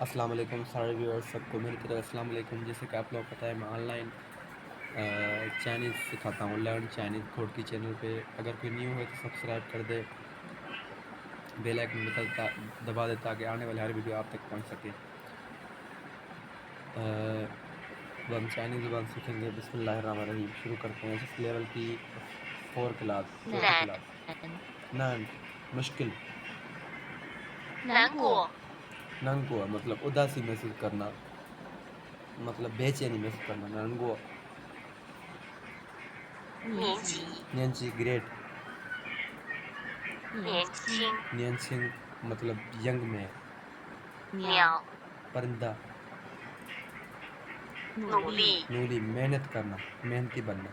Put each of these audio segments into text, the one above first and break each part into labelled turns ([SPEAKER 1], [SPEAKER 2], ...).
[SPEAKER 1] अस्सलाम वालेकुम सारे व्यूअर्स सबको मेरी तरफ अस्सलाम वालेकुम। जैसे कि आप लोग पता है मैं ऑनलाइन चाइनीज़ सिखाता हूँ, लर्न चाइनीज़ खोड की चैनल पे। अगर कोई न्यू है तो सब्सक्राइब कर दे, बेल आइकन बटन दबा दे ताकि आने वाली हर वीडियो आप तक पहुँच सके। अब हम चाइनीज़ ज़ुबान सीखेंगे। बिस्मिल्लाहिर्रहमानिर्रहीम। शुरू करते हैं। जिस लेवल की 4 क्लास, चौथी क्लास। नन मुश्किल।
[SPEAKER 2] 难过，
[SPEAKER 1] नंगो मतलब उदासी महसूस करना, मतलब बेचैनी महसूस करना। नंगो
[SPEAKER 2] 年级，
[SPEAKER 1] नियंची ग्रेट।
[SPEAKER 2] 年轻，
[SPEAKER 1] नियंसिंग मतलब यंग में।
[SPEAKER 2] 鸟，
[SPEAKER 1] परिंदा
[SPEAKER 2] 努力，
[SPEAKER 1] नूली मेहनत करना, मेहनती बनना।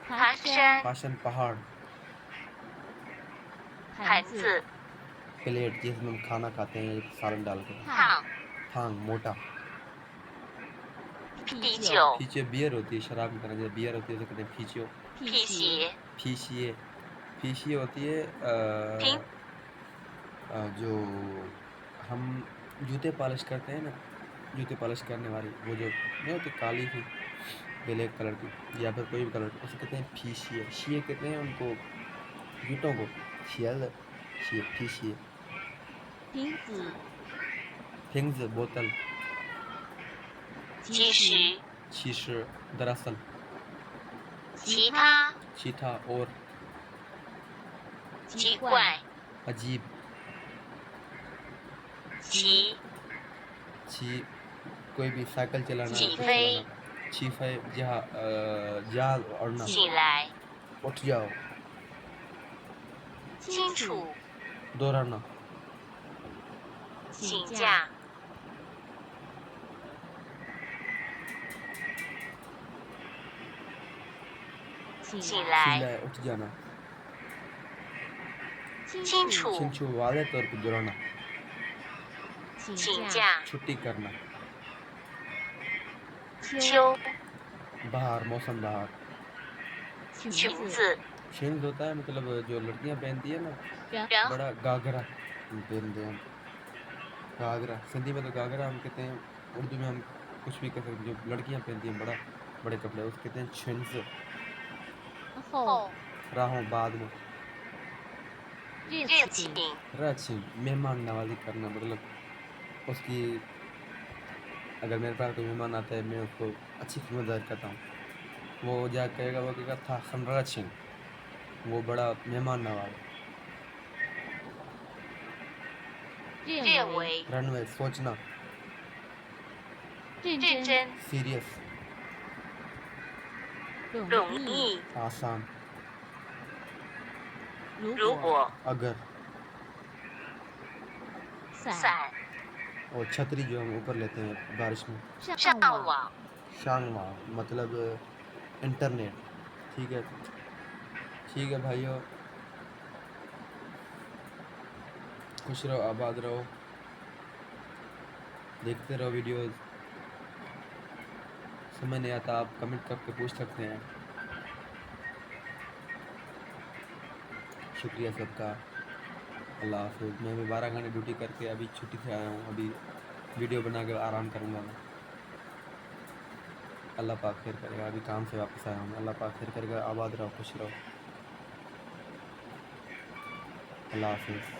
[SPEAKER 2] 爬山，
[SPEAKER 1] पाशन पहाड़।
[SPEAKER 2] 盘子，
[SPEAKER 1] प्लेट जिसमें हम खाना खाते हैं सालन डाल के।
[SPEAKER 2] 烫，
[SPEAKER 1] थांग मोटा।
[SPEAKER 2] 啤酒，
[SPEAKER 1] फीचो बियर होती है, शराब की तरह जैसे बियर होती है उसे कहते हैं फीचो।
[SPEAKER 2] 皮鞋，
[SPEAKER 1] फीशिए फीशिए होती है
[SPEAKER 2] 平
[SPEAKER 1] जो हम जूते पॉलिश करते हैं ना, जूते पॉलिश करने वाली वो जो नहीं होती काली सी ब्लैक कलर की या फिर कोई भी कलर की, उसे कहते हैं फीशिए। शिए कहते हैं उनको जूतों को। शियल शिए फीशिए।
[SPEAKER 2] 瓶子，
[SPEAKER 1] थिंग्स बोतल।
[SPEAKER 2] 其实，
[SPEAKER 1] शीशे दरअसल।
[SPEAKER 2] 其他，
[SPEAKER 1] चीथा और
[SPEAKER 2] 奇怪，
[SPEAKER 1] अजीब।
[SPEAKER 2] 骑，
[SPEAKER 1] छी कोई भी साइकिल चलाना,
[SPEAKER 2] 起
[SPEAKER 1] कुछ
[SPEAKER 2] 飞，
[SPEAKER 1] चलाना। छीफे जहाज उड़ना।
[SPEAKER 2] 醒来，
[SPEAKER 1] उठ जाओ।
[SPEAKER 2] 清楚，
[SPEAKER 1] दोहराना।
[SPEAKER 2] 请假， 起来，
[SPEAKER 1] चिल्लाए उठ जाना।
[SPEAKER 2] 清楚，
[SPEAKER 1] छिंचू वाले तौर पर दोहराना।
[SPEAKER 2] 请假，
[SPEAKER 1] छुट्टी करना।
[SPEAKER 2] 秋，
[SPEAKER 1] बाहर मौसम बाहर।
[SPEAKER 2] 裙子，
[SPEAKER 1] शिंद होता है मतलब जो लड़कियां पहनती है ना,
[SPEAKER 2] 然
[SPEAKER 1] बड़ा घाघरा पहनते हैं। घाघरा सिंधी में तो घाघरा हम कहते हैं, उर्दू में हम कुछ भी कह सकते हैं। जो लड़कियां पहनती हैं बड़ा बड़े कपड़े उसके कहते हैं छिंस।
[SPEAKER 2] 后，
[SPEAKER 1] राहों बाद में।
[SPEAKER 2] 热情，
[SPEAKER 1] राचिंग मेहमान नवाजी करना, मतलब उसकी अगर मेरे पास कोई मेहमान आता है मैं उसको अच्छी खिदमत ज़ाहिर करता हूँ। वो जा कहेगा, वो कहेगा था खनराचिंग, वो बड़ा मेहमान नवाज।
[SPEAKER 2] 认为，
[SPEAKER 1] रनवे सोचना,
[SPEAKER 2] 认真，
[SPEAKER 1] सीरियस,
[SPEAKER 2] 容易，
[SPEAKER 1] आसान,
[SPEAKER 2] 如果，
[SPEAKER 1] अगर।
[SPEAKER 2] 伞，
[SPEAKER 1] और छतरी जो हम ऊपर लेते हैं बारिश में।
[SPEAKER 2] 上网，
[SPEAKER 1] शांगवा मतलब इंटरनेट। ठीक है, ठीक है भाइयों, खुश रहो, आबाद रहो, देखते रहो वीडियोस। समझ नहीं आता आप कमेंट करके पूछ सकते हैं। शुक्रिया सबका। अल्लाह हाफिज़। मैं भी 12 घंटे ड्यूटी करके अभी छुट्टी से आया हूँ। अभी वीडियो बना के आराम करूँगा मैं। अल्लाह पाक खैर करेगा। अभी काम से वापस आया हूँ। अल्लाह पाक खैर करेगा। आबाद रहो, खुश रहो। अल्लाह हाफिज़।